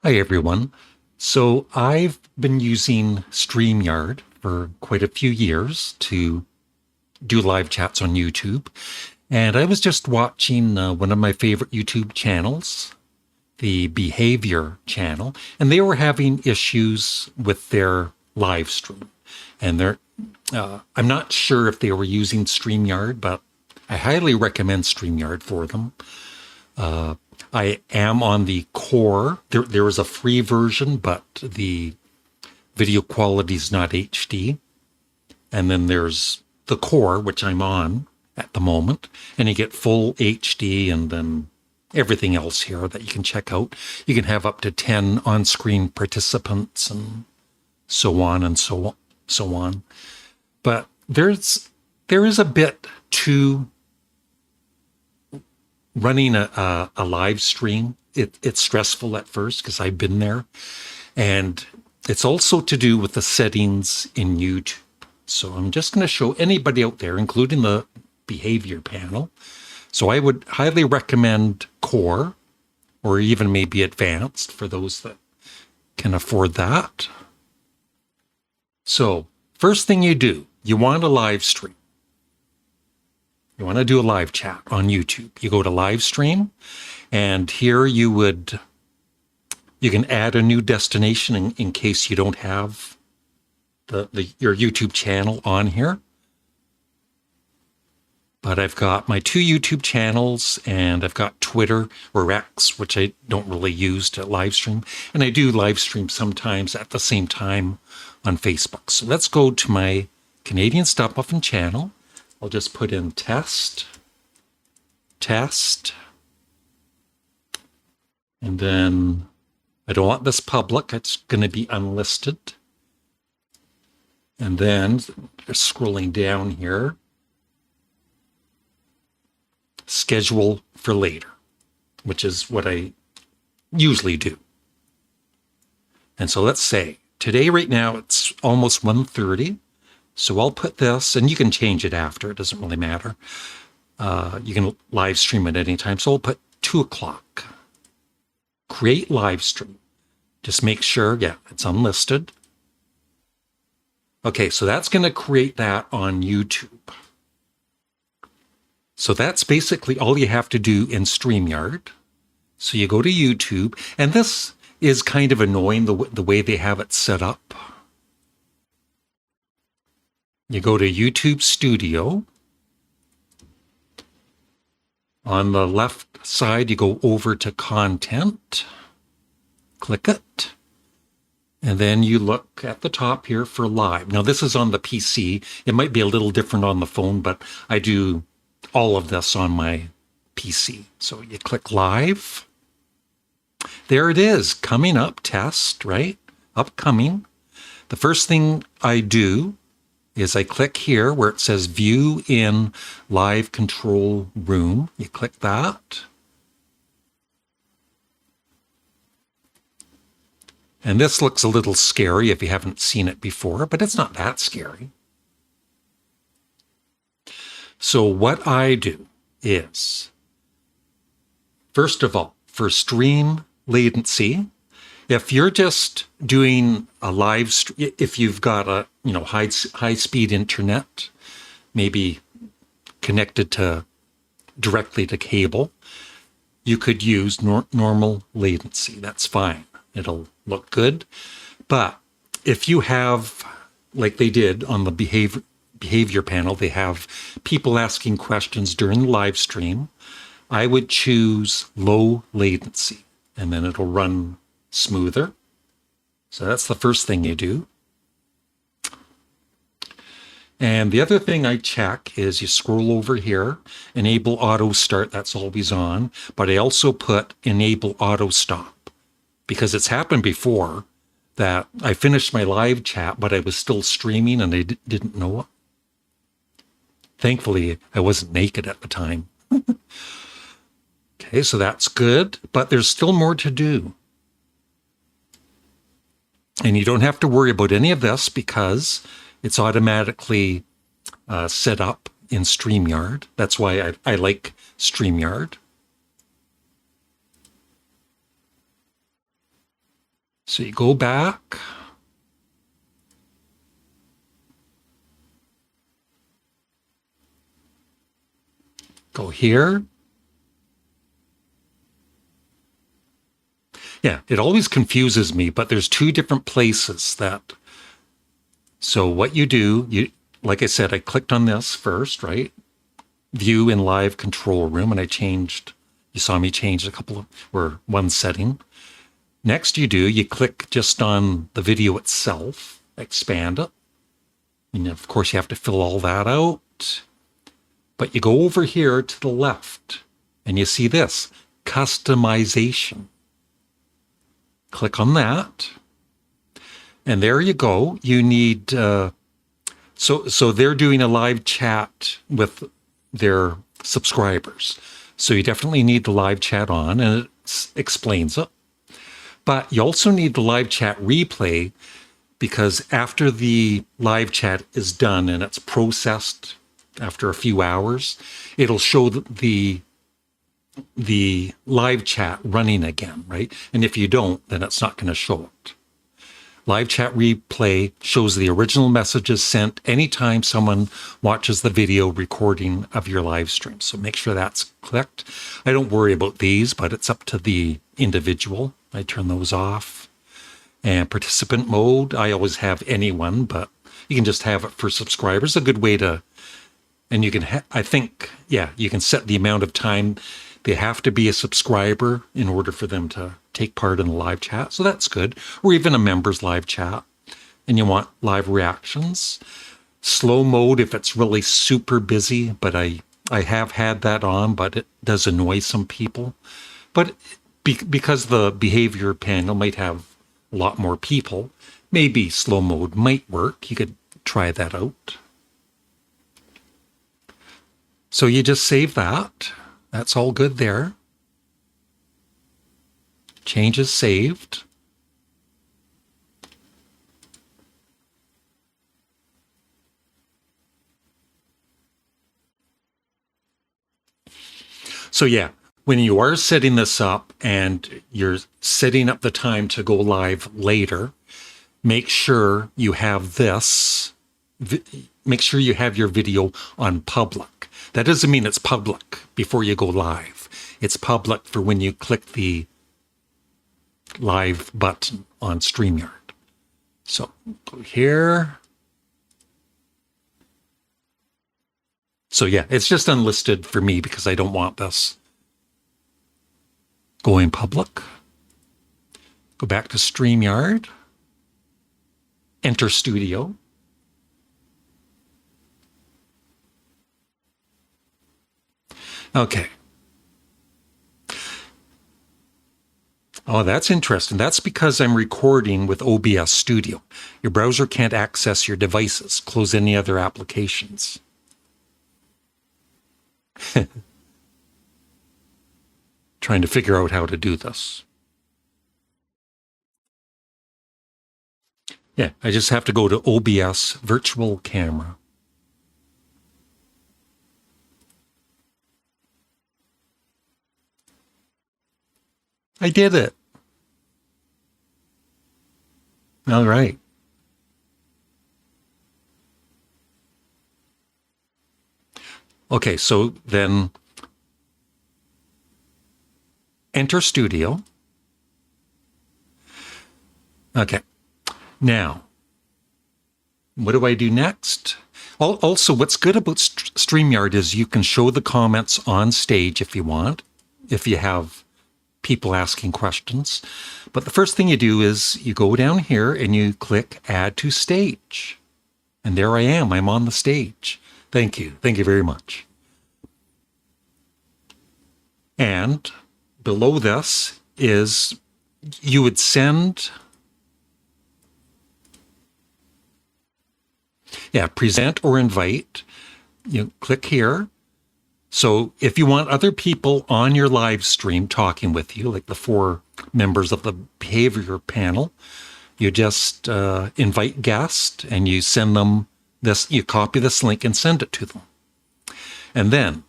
Hi, everyone. So I've been using StreamYard for quite a few years to do live chats on YouTube. And I was just watching one of my favorite YouTube channels, the Behavior channel, and they were having issues with their live stream. And I'm not sure if they were using StreamYard, but I highly recommend StreamYard for them. I am on the core. There is a free version, but the video quality is not HD. And then there's the core, which I'm on at the moment, and you get full HD and then everything else here that you can check out. You can have up to 10 on-screen participants and so on and so on. But there is a bit to running a live stream. It's stressful at first because I've been there. And it's also to do with the settings in YouTube. So I'm just going to show anybody out there, including the behavior panel. So I would highly recommend Core or even maybe Advanced for those that can afford that. So first thing you do, you want a live stream. You want to do a live chat on YouTube. You go to Livestream, and here you can add a new destination in case you don't have your YouTube channel on here. But I've got my 2 YouTube channels, and I've got Twitter or X, which I don't really use to live stream. And I do live stream sometimes at the same time on Facebook. So let's go to my Canadian Studmuffin channel. I'll just put in test, and then I don't want this public. It's going to be unlisted. And then scrolling down here, schedule for later, which is what I usually do. And so let's say today, right now, it's almost 1:30. So I'll put this, and you can change it after. It doesn't really matter. You can live stream at any time. So I'll put 2 o'clock. Create live stream. Just make sure, it's unlisted. Okay, so that's going to create that on YouTube. So that's basically all you have to do in StreamYard. So you go to YouTube, and this is kind of annoying, the way they have it set up. You go to YouTube Studio. On the left side, you go over to Content. Click it. And then you look at the top here for Live. Now, this is on the PC. It might be a little different on the phone, but I do all of this on my PC. So you click Live. There it is, coming up, test, right? Upcoming. The first thing I do is I click here where it says View in Live Control Room. You click that. And this looks a little scary if you haven't seen it before, but it's not that scary. So what I do is, first of all, for stream latency, if you're just doing a live stream, if you've got a high speed internet, maybe connected directly to cable, you could use normal latency. That's fine. It'll look good. But if you have, like they did on the behavior panel, they have people asking questions during the live stream, I would choose low latency, and then it'll run smoother. So that's the first thing you do. And the other thing I check is you scroll over here, enable auto start, that's always on, but I also put enable auto stop because it's happened before that I finished my live chat, but I was still streaming and I didn't know it. Thankfully, I wasn't naked at the time. Okay, so that's good, but there's still more to do. And you don't have to worry about any of this because it's automatically set up in StreamYard. That's why I like StreamYard. So you go back. Go here. Yeah, it always confuses me, but there's two different places that. So what you do, like I said, I clicked on this first, right? View in live control room, and I changed, you saw me change a couple of, or one setting. Next you click just on the video itself, expand it. And of course you have to fill all that out. But you go over here to the left and you see this, customization. Click on that. And there you go. You need, so they're doing a live chat with their subscribers. So you definitely need the live chat on, and it explains it. But you also need the live chat replay, because after the live chat is done and it's processed after a few hours, it'll show the live chat running again, right? And if you don't, then it's not going to show it. Live chat replay shows the original messages sent anytime someone watches the video recording of your live stream. So make sure that's clicked. I don't worry about these, but it's up to the individual. I turn those off. And participant mode, I always have anyone, but you can just have it for subscribers. A good way to, and you can, I think, yeah, you can set the amount of time they have to be a subscriber in order for them to take part in the live chat. So that's good. Or even a members live chat. And you want live reactions. Slow mode if it's really super busy, but I have had that on, but it does annoy some people. But because the behavior panel might have a lot more people, maybe slow mode might work. You could try that out. So you just save that. That's all good there. Changes saved. So yeah, when you are setting this up and you're setting up the time to go live later, make sure you have this, make sure you have your video on public. That doesn't mean it's public before you go live. It's public for when you click the live button on StreamYard. So go here. So yeah, it's just unlisted for me because I don't want this going public. Go back to StreamYard. Enter Studio. Okay. Oh, that's interesting. That's because I'm recording with OBS Studio. Your browser can't access your devices. Close any other applications. Trying to figure out how to do this. Yeah, I just have to go to OBS Virtual Camera. I did it. All right. Okay, so then enter Studio. Okay. Now, what do I do next? Also, what's good about StreamYard is you can show the comments on stage if you want, if you have people asking questions. But the first thing you do is you go down here and you click Add to Stage. And there I am. I'm on the stage. Thank you. Thank you very much. And below this is you would send, present or invite. You click here. So if you want other people on your live stream talking with you, like the 4 members of the behavior panel, you just invite guests and you send them this, you copy this link and send it to them. And then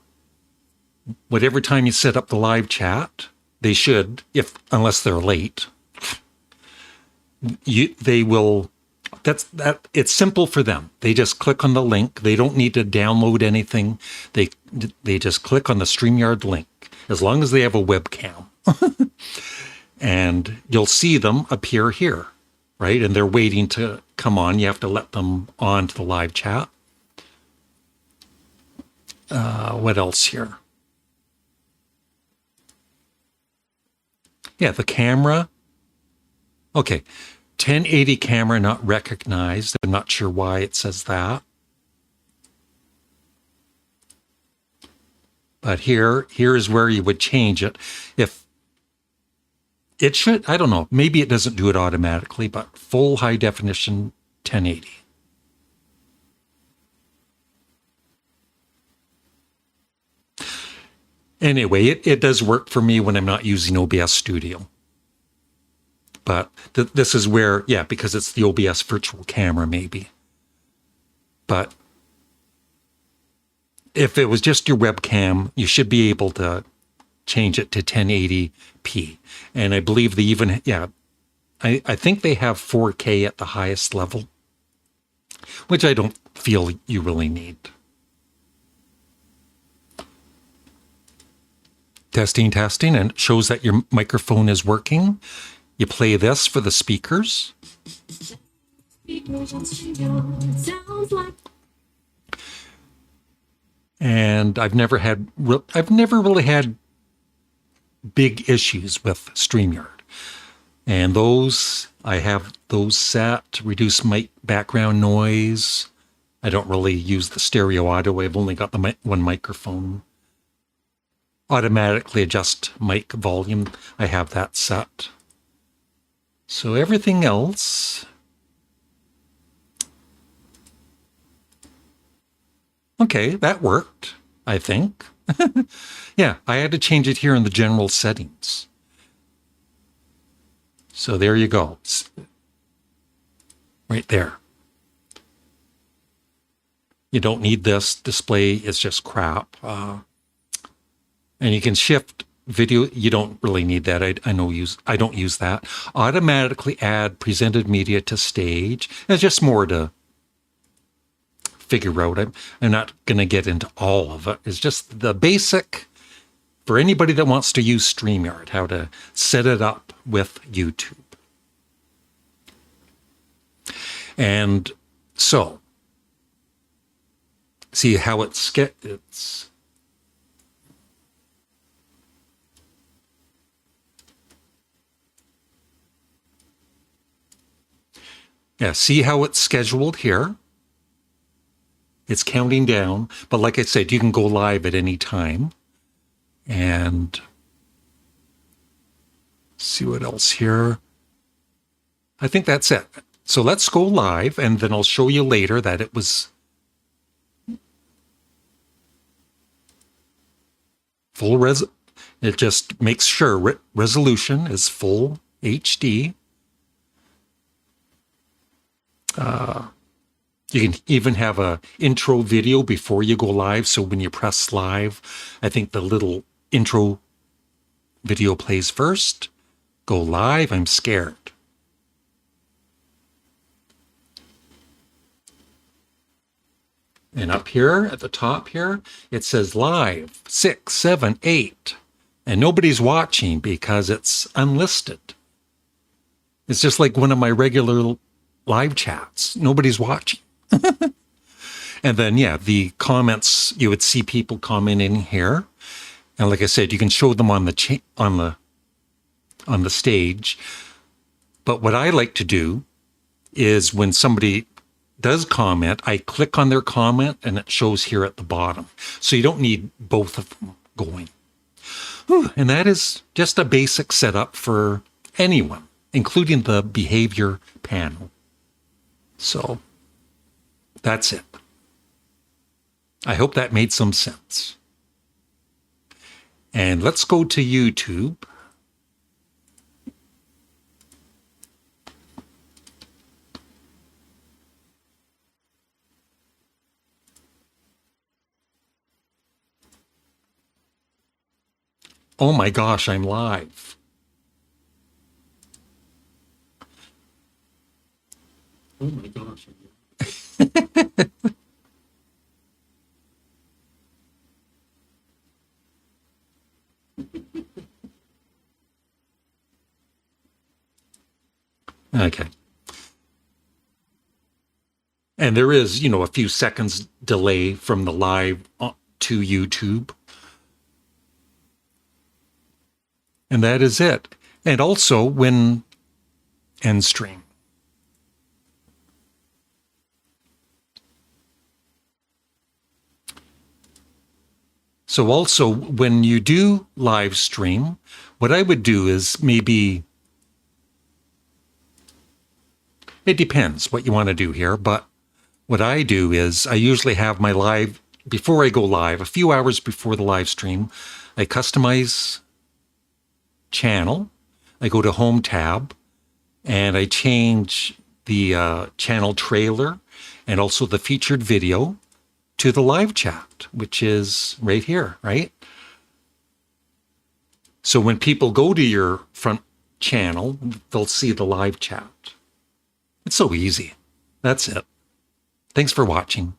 whatever time you set up the live chat, they should, unless they're late, they will, it's simple for them. They just click on the link. They don't need to download anything. They just click on the StreamYard link, as long as they have a webcam. And you'll see them appear here, right? And they're waiting to come on. You have to let them on to the live chat. What else here? Yeah, the camera. Okay, 1080 camera not recognized. I'm not sure why it says that. But here is where you would change it. If it should, I don't know, maybe it doesn't do it automatically, but full high definition 1080. Anyway, it does work for me when I'm not using OBS Studio. But this is where, yeah, because it's the OBS virtual camera, maybe. But if it was just your webcam, you should be able to change it to 1080p. And I believe they even, yeah, I think they have 4K at the highest level, which I don't feel you really need. Testing, and it shows that your microphone is working. You play this for the speakers. And I've never really had big issues with StreamYard. And I have those set to reduce mic background noise. I don't really use the stereo audio. I've only got the one microphone. Automatically adjust mic volume. I have that set. So everything else, okay, that worked, I think. Yeah, I had to change it here in the general settings. So there you go. Right there. You don't need this display. It's just crap. And you can shift video. You don't really need that. I don't use that. Automatically add presented media to stage. It's just more to figure out. I'm not going to get into all of it. It's just the basic for anybody that wants to use StreamYard, how to set it up with YouTube. And so, see how it's yeah, see how it's scheduled here? It's counting down, but like I said, you can go live at any time. And see what else here. I think that's it. So let's go live, and then I'll show you later that it was full it just makes sure resolution is full HD. You can even have a intro video before you go live. So when you press live, I think the little intro video plays first. Go live. I'm scared. And up here at the top here, it says live 6, 7, 8. And nobody's watching because it's unlisted. It's just like one of my regular live chats. Nobody's watching. And then, yeah, the comments, you would see people commenting here. And like I said, you can show them on the stage. But what I like to do is when somebody does comment, I click on their comment and it shows here at the bottom. So you don't need both of them going. Whew, and that is just a basic setup for anyone, including the behavior panel. So that's it. I hope that made some sense. And let's go to YouTube. Oh my gosh, I'm live. Oh my gosh. Okay. And there is, a few seconds delay from the live to YouTube. And that is it. And also when end stream. So also when you do live stream, what I would do is maybe, it depends what you want to do here, but what I do is I usually have my live, before I go live, a few hours before the live stream, I customize channel. I go to Home tab and I change the channel trailer and also the featured video to the live chat, which is right here, right? So when people go to your front channel, they'll see the live chat. It's so easy. That's it. Thanks for watching.